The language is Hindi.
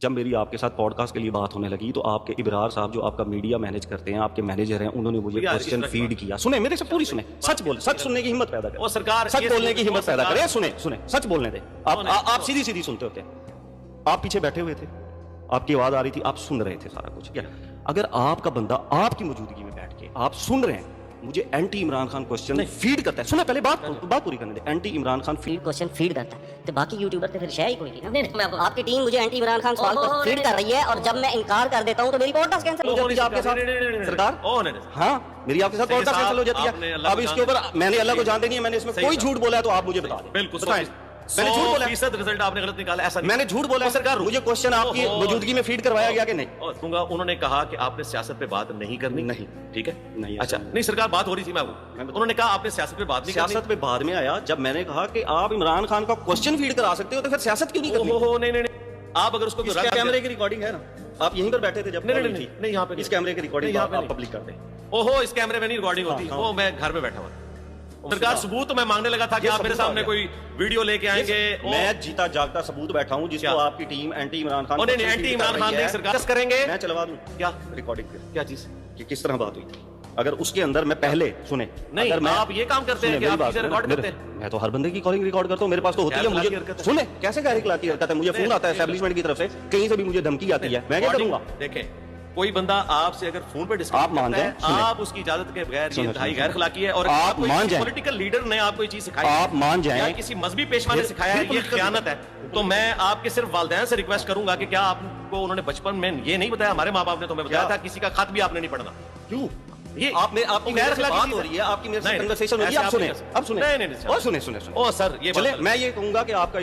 जब मेरी आपके साथ पॉडकास्ट के लिए बात होने लगी तो आपके इब्रार साहब जो आपका मीडिया मैनेज करते हैं, आपके मैनेजर हैं, उन्होंने मुझे क्वेश्चन फीड किया। सुने मेरे से पूरी सुने, सच बोल, सच सुनने की हिम्मत पैदा करें, सरकार सच बोलने की हिम्मत पैदा करें। सुने सुने, सच बोलने दे। आप सीधी सीधी सुनते होते हैं। आप पीछे बैठे हुए थे, आपकी आवाज आ रही थी, आप सुन रहे थे सारा कुछ। क्या अगर आपका बंदा आपकी मौजूदगी में बैठ के आप सुन रहे हैं, मुझे anti Imran Khan question feed करता है। सुना पहले बात पूरी करने दे। Anti Imran Khan question feed करता है तो बाकी यूट्यूबर तो फिर शय ही कोई नहीं ना। आपकी टीम मुझे एंटी इमरान खान सवाल फीड कर रही है और जब मैं इनकार कर देता हूं तो मेरी पॉडकास्ट कैंसिल हो जाती है आपके साथ। सरकार हाँ, मेरी आपके साथ पॉडकास्ट कैंसिल हो जाती है। अब इसके ऊपर मैंने अल्लाह को जानते नहीं है, मैंने इसमें कोई झूठ बोला है तो आप मुझे बता दें। बिल्कुल बताएं, मैंने झूठ बोला, रिजल्ट आपने गलत निकाला, ऐसा नहीं। मैंने झूठ बोला सरकार, मुझे क्वेश्चन आपकी मौजूदगी में फीड करवाया गया कि नहीं? दूंगा। उन्होंने कहा कि आपने सियासत पे बात नहीं करनी। नहीं, ठीक है, नहीं। अच्छा नहीं, सरकार बात हो रही थी, मैं उन्होंने कहा आपने सियासत पे बात नहीं करनी। सियासत पे बाद में आया जब मैंने कहा कि आप इमरान खान का क्वेश्चन फीड करा सकते हो तो फिर सियासत क्यों नहीं करनी? ओहो नहीं, आप अगर उसको कैमरे की रिकॉर्डिंग है ना, आप यहीं पर बैठे थे जब? नहीं, यहाँ पे इस कैमरे की रिकॉर्डिंग आप पब्लिक कर दें। ओहो, इस कैमरे में नहीं रिकॉर्डिंग होती, वो मैं घर में बैठा हुआ। सरकार सबूत तो मैं मांगने लगा था कि आप मेरे सामने कोई वीडियो लेके आएंगे। मैं जीता जागता सबूत बैठा हूं जिसको आपकी टीम एंटी इमरान खान नहीं, एंटी इमरान खान नहीं, सरकार करेंगे। मैं चलवा दूं क्या रिकॉर्डिंग? क्या चीज कि किस तरह बात हुई थी? अगर उसके अंदर मैं पहले सुने, नहीं अगर आप ये काम करते हैं कि आप इसे रिकॉर्ड करते हैं। मैं तो हर बंदे की कॉलिंग रिकॉर्ड करता हूं, मेरे पास तो होती है। मुझे सुने कैसे गैर इखलाकी हरकत है, मुझे फोन आता है एस्टैब्लिशमेंट की तरफ से, कहीं से भी मुझे धमकी आती है, मैं क्या करूंगा? देखें, कोई बंदा आपसे अगर फोन पे डिस्कस आप मान जाए, आप उसकी इजाजत के बगैर ये इंतहाई गैर अखलाकी है। और आप मान जाए, पॉलिटिकल लीडर ने आपको ये चीज सिखाई, आप मान जाए, किसी मजहबी पेशवा ने सिखाया है, ये खयानत है। तो मैं आपके सिर्फ वालिदैन से रिक्वेस्ट करूंगा कि क्या आपको उन्होंने बचपन में ये नहीं बताया, हमारे माँ बाप ने तुम्हें बताया था किसी का खत भी आपने नहीं पढ़ना? क्यों? ये आपकी गैर अखलाकी बात हो रही है, आपकी मेरे से कन्वर्सेशन हो रही है। आप सुने, अब सुने, नहीं, और सुने सुने सुने। ओ सर, ये चले मैं ये कहूंगा कि आपका